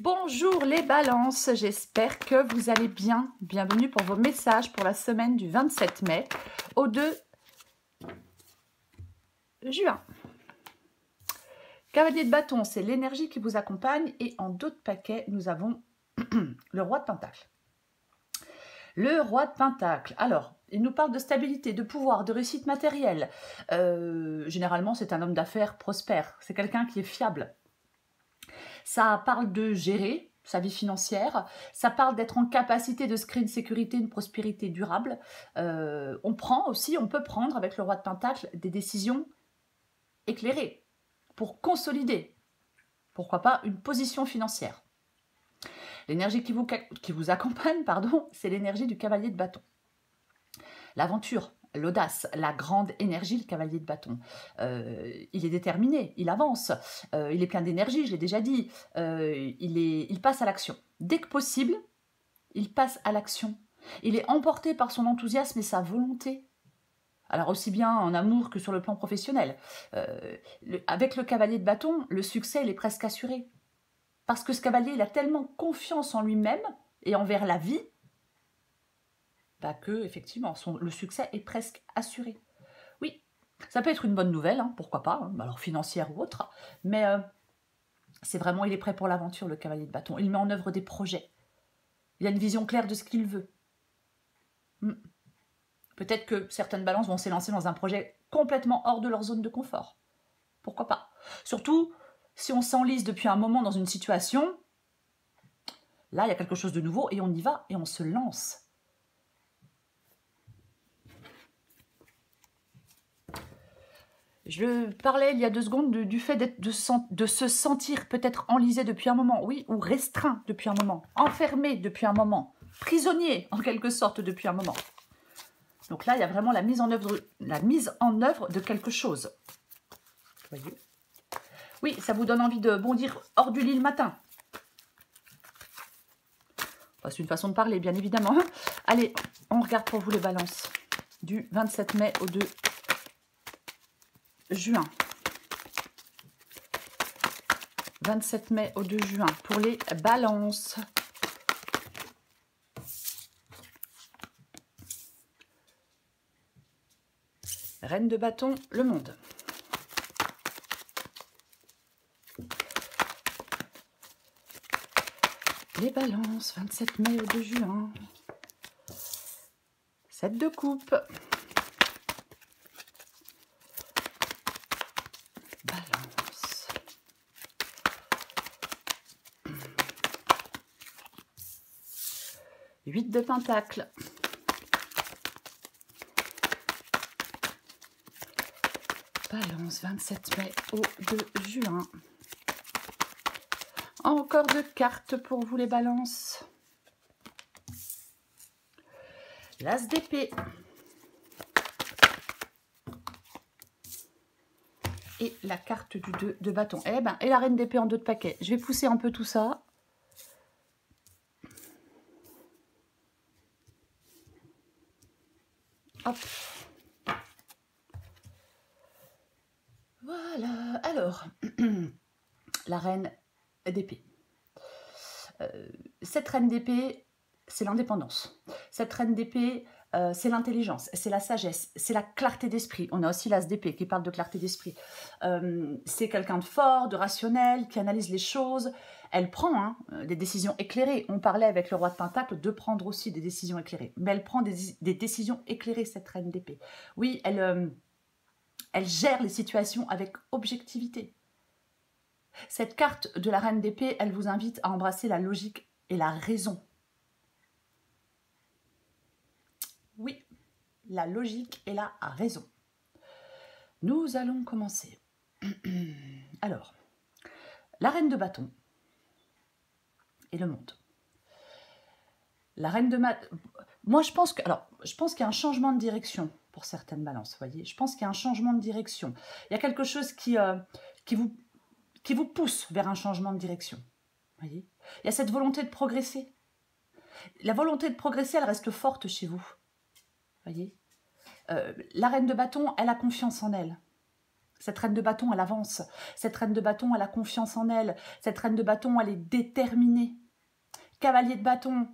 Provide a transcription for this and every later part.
Bonjour les balances, j'espère que vous allez bien. Bienvenue pour vos messages pour la semaine du 27 mai au 2 juin. Cavalier de bâton, c'est l'énergie qui vous accompagne et en dos de paquet, nous avons le roi de pentacle. Le roi de pentacle, alors, il nous parle de stabilité, de pouvoir, de réussite matérielle. Généralement, c'est un homme d'affaires prospère, c'est quelqu'un qui est fiable. Ça parle de gérer sa vie financière, ça parle d'être en capacité de se créer une sécurité, une prospérité durable. On peut prendre avec le roi de pentacle des décisions éclairées pour consolider, pourquoi pas, une position financière. L'énergie qui vous accompagne, pardon, c'est l'énergie du cavalier de bâton. L'aventure, l'audace, la grande énergie, le cavalier de bâton. Il est déterminé, il avance, il est plein d'énergie, je l'ai déjà dit, il passe à l'action. Dès que possible, il passe à l'action. Il est emporté par son enthousiasme et sa volonté. Alors aussi bien en amour que sur le plan professionnel. Avec le cavalier de bâton, le succès il est presque assuré. Parce que ce cavalier, il a tellement confiance en lui-même et envers la vie, que effectivement, le succès est presque assuré. Oui, ça peut être une bonne nouvelle, hein, pourquoi pas, hein, alors financière ou autre, mais c'est vraiment, il est prêt pour l'aventure, le cavalier de bâton. Il met en œuvre des projets. Il a une vision claire de ce qu'il veut. Peut-être que certaines balances vont s'élancer dans un projet complètement hors de leur zone de confort. Pourquoi pas? Surtout, si on s'enlise depuis un moment dans une situation, là, il y a quelque chose de nouveau et on y va et on se lance. Je parlais il y a 2 secondes du fait de se sentir peut-être enlisé depuis un moment, oui, ou restreint depuis un moment, enfermé depuis un moment, prisonnier en quelque sorte depuis un moment. Donc là, il y a vraiment la mise en œuvre de quelque chose. Vous voyez? Oui, ça vous donne envie de bondir hors du lit le matin. C'est une façon de parler, bien évidemment. Allez, on regarde pour vous les balances du 27 mai au 2 juin. 27 mai au 2 juin pour les balances. Reine de bâton, le monde. Les balances, 27 mai au 2 juin. 7 de coupe. Balance. Huit de pentacle. Balance, 27 mai au 2 juin. Encore de cartes pour vous les balances. L'as d'épée. Et la carte du 2 de bâton. Et la reine d'épée en 2 de paquet. Je vais pousser un peu tout ça. Hop. Voilà. Alors, la reine d'épée. Cette reine d'épée, c'est l'indépendance. Cette reine d'épée, c'est l'intelligence, c'est la sagesse, c'est la clarté d'esprit. On a aussi l'as d'épée qui parle de clarté d'esprit. C'est quelqu'un de fort, de rationnel, qui analyse les choses. Elle prend des décisions éclairées. On parlait avec le roi de pentacle de prendre aussi des décisions éclairées. Mais elle prend des décisions éclairées, cette reine d'épée. Oui, elle gère les situations avec objectivité. Cette carte de la reine d'épée, elle vous invite à embrasser la logique et la raison. Oui, la logique et la raison. Nous allons commencer. Alors, la reine de bâton et le monde. La reine de moi, je pense qu'il y a un changement de direction pour certaines balances, vous voyez. Je pense qu'il y a un changement de direction. Il y a quelque chose qui vous pousse vers un changement de direction. Voyez, il y a cette volonté de progresser. La volonté de progresser, elle reste forte chez vous. Voyez, la reine de bâton, elle a confiance en elle. Cette reine de bâton, elle avance. Cette reine de bâton, elle a confiance en elle. Cette reine de bâton, elle est déterminée. Cavalier de bâton,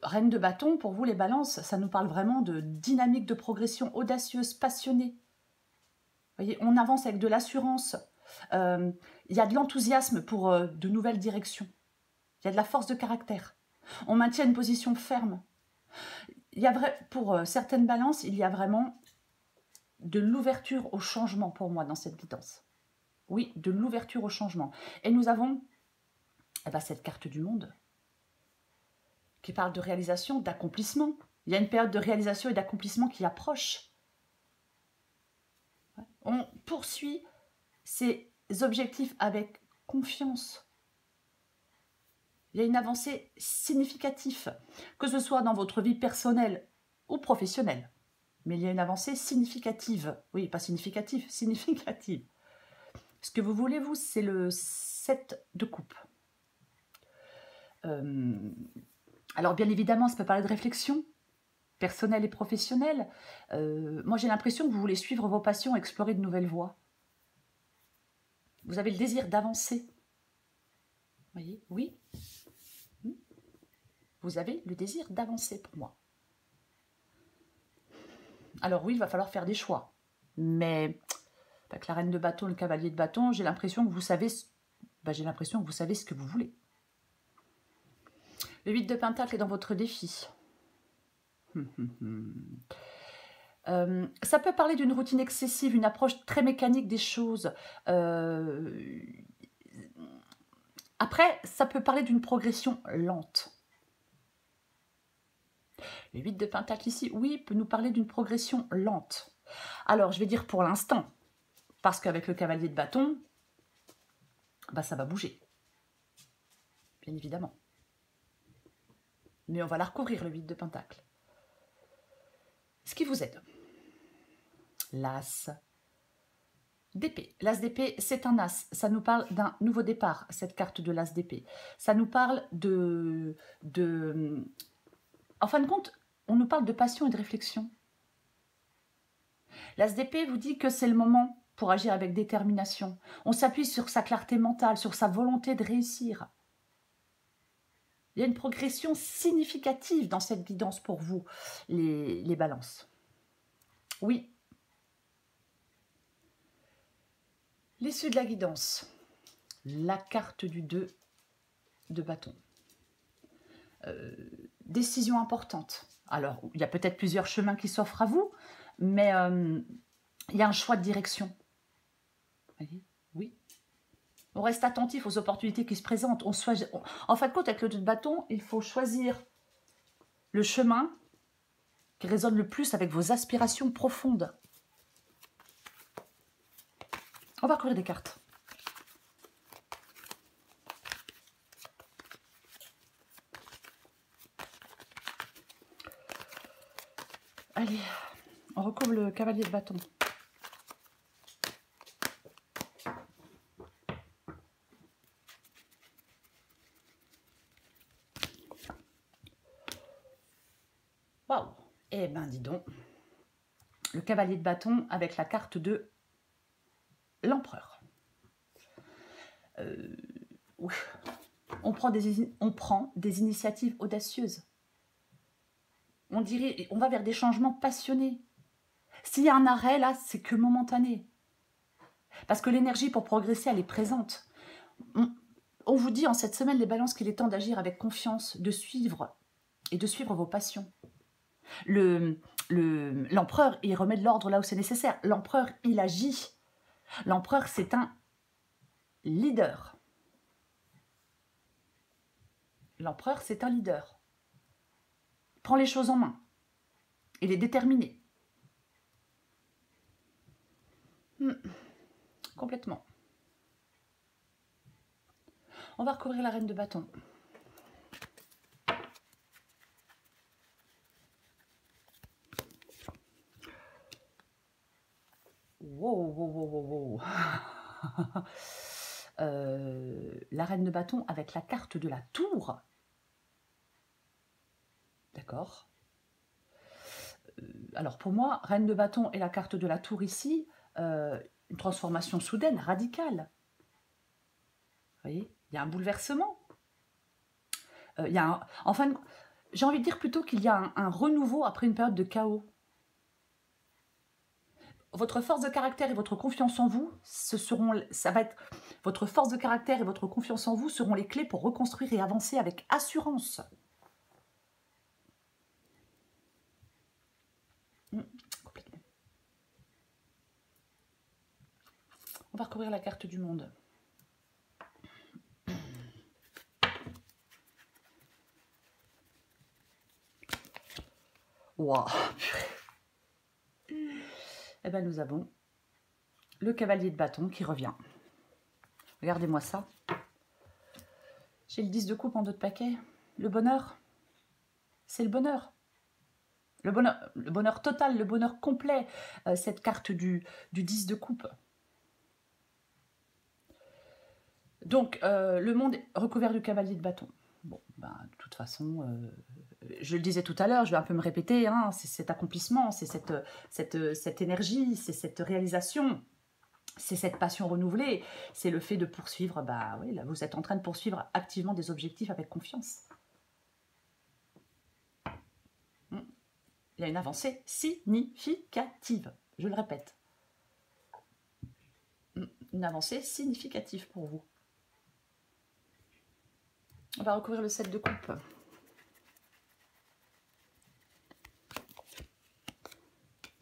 reine de bâton, pour vous les balances, ça nous parle vraiment de dynamique de progression audacieuse, passionnée. Vous voyez, on avance avec de l'assurance. Il y a de l'enthousiasme pour de nouvelles directions. Il y a de la force de caractère. On maintient une position ferme. Pour certaines balances, il y a vraiment de l'ouverture au changement pour moi dans cette guidance. Oui, de l'ouverture au changement. Et nous avons cette carte du monde qui parle de réalisation, d'accomplissement. Il y a une période de réalisation et d'accomplissement qui approche. On poursuit ses objectifs avec confiance. Il y a une avancée significative, que ce soit dans votre vie personnelle ou professionnelle. Mais il y a une avancée significative. Oui, pas significative, significative. Ce que vous voulez, vous, c'est le 7 de coupe. Alors, bien évidemment, ça peut parler de réflexion, personnelle et professionnelle. Moi, j'ai l'impression que vous voulez suivre vos passions, explorer de nouvelles voies. Vous avez le désir d'avancer. Vous voyez? Oui. Vous avez le désir d'avancer pour moi. Alors oui, il va falloir faire des choix. Mais avec la reine de bâton, le cavalier de bâton, j'ai l'impression que vous savez, ce que vous voulez. Le 8 de pentacle est dans votre défi. Ça peut parler d'une routine excessive, une approche très mécanique des choses. Après, ça peut parler d'une progression lente. Le 8 de pentacle ici, oui, peut nous parler d'une progression lente. Alors, je vais dire pour l'instant, parce qu'avec le cavalier de bâton, ça va bouger. Bien évidemment. Mais on va la recouvrir, le 8 de pentacle. Ce qui vous aide. L'as d'épée. L'as d'épée, c'est un as. Ça nous parle d'un nouveau départ, cette carte de l'as d'épée. Ça nous parle En fin de compte, on nous parle de passion et de réflexion. L'as d'épée vous dit que c'est le moment pour agir avec détermination. On s'appuie sur sa clarté mentale, sur sa volonté de réussir. Il y a une progression significative dans cette guidance pour vous, les balances. Oui. L'issue de la guidance. La carte du 2 de bâton. Décision importante. Alors, il y a peut-être plusieurs chemins qui s'offrent à vous, mais il y a un choix de direction. Vous voyez? Oui. On reste attentif aux opportunités qui se présentent. En fin de compte, avec le 2 de bâton, il faut choisir le chemin qui résonne le plus avec vos aspirations profondes. On va courir des cartes. Allez, on recouvre le cavalier de bâton. Waouh! Eh ben, dis donc. Le cavalier de bâton avec la carte de l'empereur. Oui. On prend des initiatives audacieuses. On va vers des changements passionnés. S'il y a un arrêt, là, c'est que momentané. Parce que l'énergie pour progresser, elle est présente. On vous dit en cette semaine, les balances, qu'il est temps d'agir avec confiance, de suivre vos passions. L'empereur, il remet de l'ordre là où c'est nécessaire. L'empereur, il agit. L'empereur, c'est un leader. L'empereur, c'est un leader. Il prend les choses en main. Il est déterminé. Complètement. On va recouvrir la reine de bâton. Wow, wow, wow, wow, wow. La reine de bâton avec la carte de la tour. D'accord. Alors pour moi, reine de bâton et la carte de la tour ici, une transformation soudaine, radicale. Vous voyez, il y a un bouleversement. Enfin, j'ai envie de dire plutôt qu'il y a un renouveau après une période de chaos. Votre force de caractère et votre confiance en vous, votre force de caractère et votre confiance en vous seront les clés pour reconstruire et avancer avec assurance. Complètement. On va recouvrir la carte du monde. Waouh. Eh bien, nous avons le cavalier de bâton qui revient. Regardez-moi ça. J'ai le 10 de coupe en dos de paquet. Le bonheur, c'est le bonheur. Le bonheur total, le bonheur complet, cette carte du 10 de coupe. Donc, le monde est recouvert du cavalier de bâton. Bon, ben, de toute façon, je le disais tout à l'heure, je vais un peu me répéter, hein, c'est cet accomplissement, c'est cette énergie, c'est cette réalisation, c'est cette passion renouvelée, c'est le fait de poursuivre, bah oui, là, vous êtes en train de poursuivre activement des objectifs avec confiance. Il y a une avancée significative, je le répète. Une avancée significative pour vous. On va recouvrir le 7 de coupe.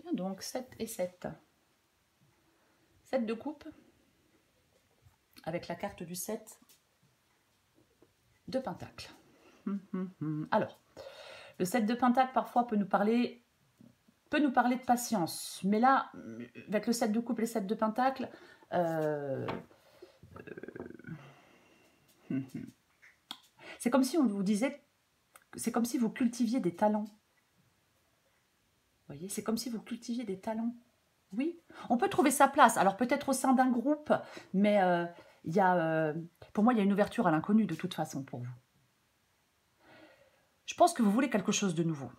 Tiens donc, 7 et 7. 7 de coupe, avec la carte du 7 de pentacle. Alors, le 7 de pentacle, parfois, peut nous parler de patience. Mais là, avec le 7 de coupe et le 7 de pentacle, c'est comme si on vous disait, c'est comme si vous cultiviez des talents. Vous voyez, c'est comme si vous cultiviez des talents. Oui, on peut trouver sa place. Alors peut-être au sein d'un groupe, mais pour moi, il y a une ouverture à l'inconnu de toute façon pour vous. Je pense que vous voulez quelque chose de nouveau.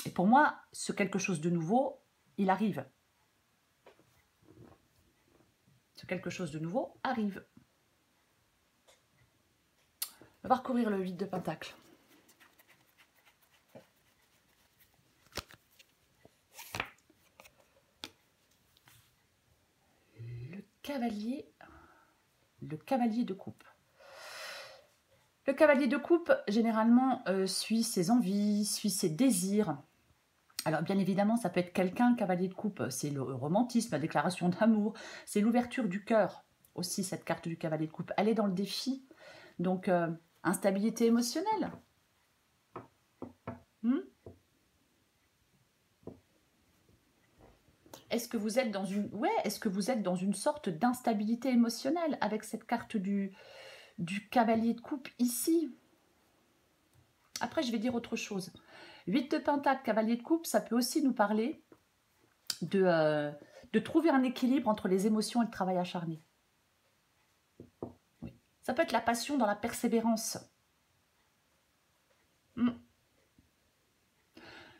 Et pour moi, ce quelque chose de nouveau, il arrive. Ce quelque chose de nouveau arrive. On va recouvrir le 8 de pentacle. Le cavalier de coupe. Le cavalier de coupe, généralement, suit ses envies, suit ses désirs. Alors, bien évidemment, ça peut être quelqu'un, le cavalier de coupe, c'est le romantisme, la déclaration d'amour, c'est l'ouverture du cœur. Aussi, cette carte du cavalier de coupe, elle est dans le défi. Donc, instabilité émotionnelle. Est-ce que vous êtes dans une sorte d'instabilité émotionnelle avec cette carte du cavalier de coupe ici? Après, je vais dire autre chose. 8 de pentacle, cavalier de coupe, ça peut aussi nous parler de trouver un équilibre entre les émotions et le travail acharné. Oui. Ça peut être la passion dans la persévérance. Il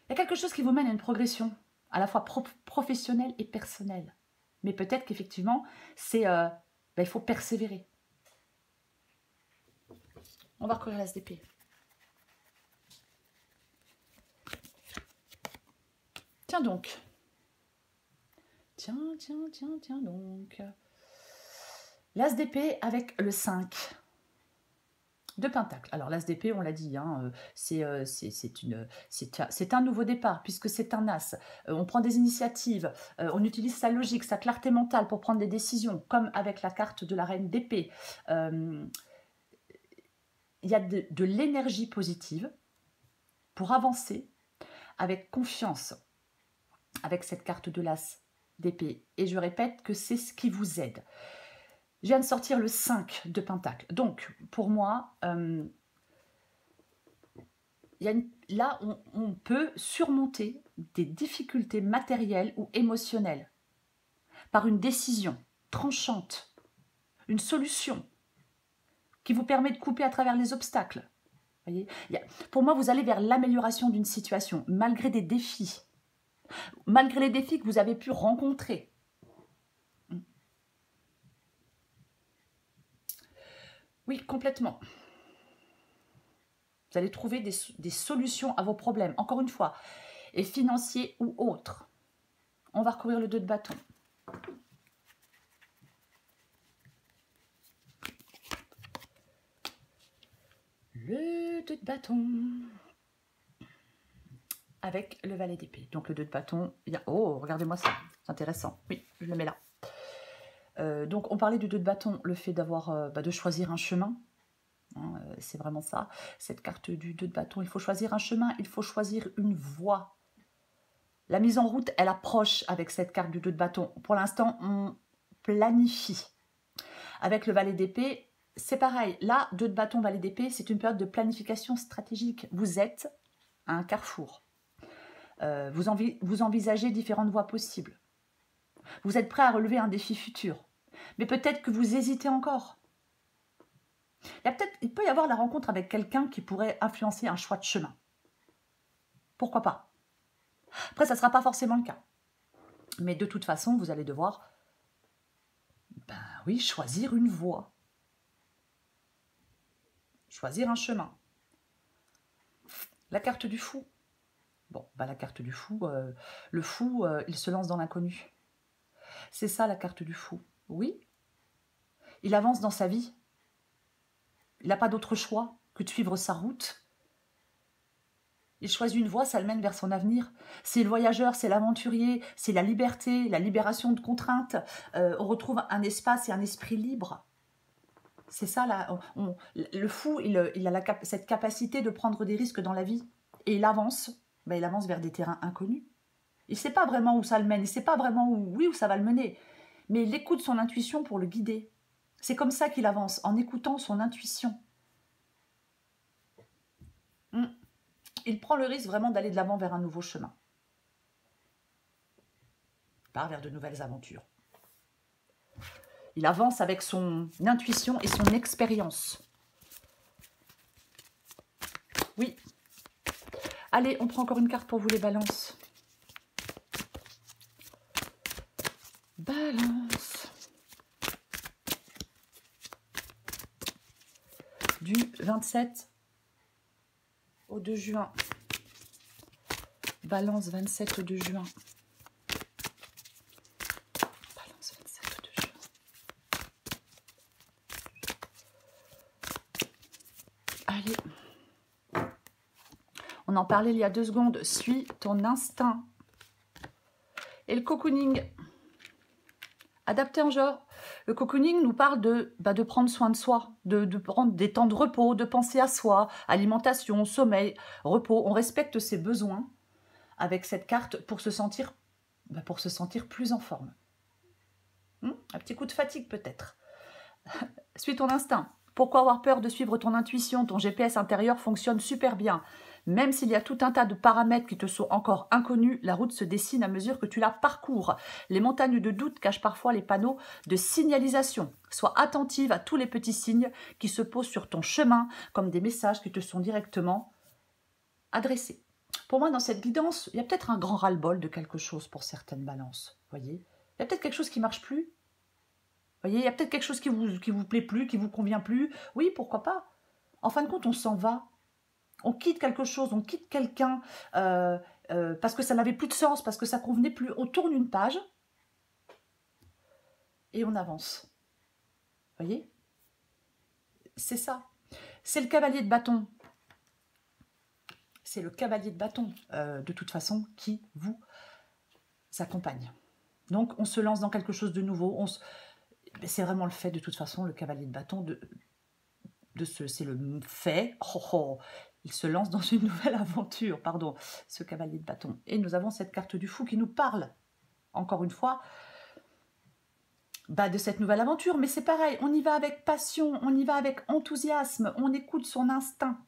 y a quelque chose qui vous mène à une progression, à la fois professionnelle et personnelle. Mais peut-être qu'effectivement, il faut persévérer. On va recouvrir la SDP. Tiens donc. Tiens donc. L'as d'épée avec le 5 de pentacle. Alors l'as d'épée, on l'a dit, hein, c'est un nouveau départ puisque c'est un as. On prend des initiatives, on utilise sa logique, sa clarté mentale pour prendre des décisions, comme avec la carte de la reine d'épée. Il y a de l'énergie positive pour avancer avec confiance avec cette carte de l'as d'épée. Et je répète que c'est ce qui vous aide. Je viens de sortir le 5 de pentacle. Donc, pour moi, là, on peut surmonter des difficultés matérielles ou émotionnelles par une décision tranchante, une solution qui vous permet de couper à travers les obstacles. Voyez, pour moi, vous allez vers l'amélioration d'une situation, malgré des défis, malgré les défis que vous avez pu rencontrer. Oui, complètement. Vous allez trouver des solutions à vos problèmes, encore une fois, et financiers ou autres. On va recouvrir le 2 de bâton. Le 2 de bâton. Avec le valet d'épée. Donc le 2 de bâton, il y a... Oh, regardez-moi ça, c'est intéressant. Oui, je le mets là. Donc on parlait du 2 de bâton, le fait d'avoir, de choisir un chemin. Hein, c'est vraiment ça, cette carte du 2 de bâton. Il faut choisir un chemin, il faut choisir une voie. La mise en route, elle approche avec cette carte du 2 de bâton. Pour l'instant, on planifie. Avec le valet d'épée, c'est pareil. Là, 2 de bâton, valet d'épée, c'est une période de planification stratégique. Vous êtes à un carrefour. Vous envisagez différentes voies possibles. Vous êtes prêt à relever un défi futur. Mais peut-être que vous hésitez encore. Il peut y avoir la rencontre avec quelqu'un qui pourrait influencer un choix de chemin. Pourquoi pas? Après, ça ne sera pas forcément le cas. Mais de toute façon, vous allez devoir, ben oui, choisir une voie. Choisir un chemin. La carte du fou. Bon, ben la carte du fou, le fou, il se lance dans l'inconnu. C'est ça la carte du fou. Oui, il avance dans sa vie. Il n'a pas d'autre choix que de suivre sa route. Il choisit une voie, ça le mène vers son avenir. C'est le voyageur, c'est l'aventurier, c'est la liberté, la libération de contraintes. On retrouve un espace et un esprit libre. C'est ça, là. Le fou, il a cette capacité de prendre des risques dans la vie. Et il avance vers des terrains inconnus. Il ne sait pas vraiment où ça le mène, il ne sait pas vraiment où ça va le mener. Mais il écoute son intuition pour le guider. C'est comme ça qu'il avance, en écoutant son intuition. Il prend le risque vraiment d'aller de l'avant vers un nouveau chemin. Il part vers de nouvelles aventures. Il avance avec son intuition et son expérience. Oui. Allez, on prend encore une carte pour vous les balances. Balance. Du 27 au 2 juin. Balance 27 au 2 juin. Balance 27 au 2 juin. Allez. On en parlait il y a 2 secondes. Suis ton instinct. Et le cocooning. Adapté en genre. Le cocooning nous parle de prendre soin de soi, de prendre des temps de repos, de penser à soi, alimentation, sommeil, repos. On respecte ses besoins avec cette carte pour se sentir plus en forme. Un petit coup de fatigue peut-être. Suis ton instinct. Pourquoi avoir peur de suivre ton intuition? Ton GPS intérieur fonctionne super bien. Même s'il y a tout un tas de paramètres qui te sont encore inconnus, la route se dessine à mesure que tu la parcours. Les montagnes de doute cachent parfois les panneaux de signalisation. Sois attentive à tous les petits signes qui se posent sur ton chemin, comme des messages qui te sont directement adressés. Pour moi, dans cette guidance, il y a peut-être un grand ras-le-bol de quelque chose pour certaines balances. Voyez, il y a peut-être quelque chose qui ne marche plus. Voyez, il y a peut-être quelque chose qui vous plaît plus, qui vous convient plus. Oui, pourquoi pas? En fin de compte, on s'en va. On quitte quelque chose, on quitte quelqu'un parce que ça n'avait plus de sens, parce que ça ne convenait plus. On tourne une page et on avance. Vous voyez? C'est ça. C'est le cavalier de bâton. C'est le cavalier de bâton, de toute façon, qui vous accompagne. Donc, on se lance dans quelque chose de nouveau. C'est vraiment le fait, de toute façon, le cavalier de bâton, c'est le fait. Il se lance dans une nouvelle aventure, pardon, ce cavalier de bâton. Et nous avons cette carte du fou qui nous parle, encore une fois, de cette nouvelle aventure. Mais c'est pareil, on y va avec passion, on y va avec enthousiasme, on écoute son instinct.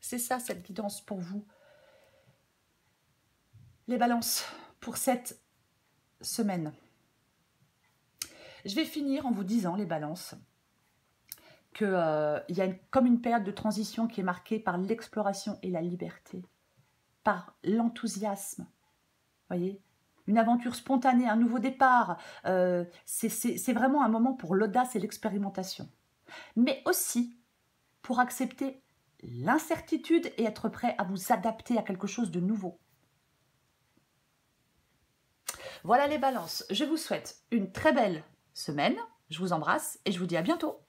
C'est ça, cette guidance pour vous. Les balances, pour cette semaine. Je vais finir en vous disant, les balances, qu'il y a comme une période de transition qui est marquée par l'exploration et la liberté, par l'enthousiasme. Voyez, une aventure spontanée, un nouveau départ. C'est vraiment un moment pour l'audace et l'expérimentation. Mais aussi pour accepter l'incertitude et être prêt à vous adapter à quelque chose de nouveau. Voilà les balances, je vous souhaite une très belle semaine, je vous embrasse et je vous dis à bientôt.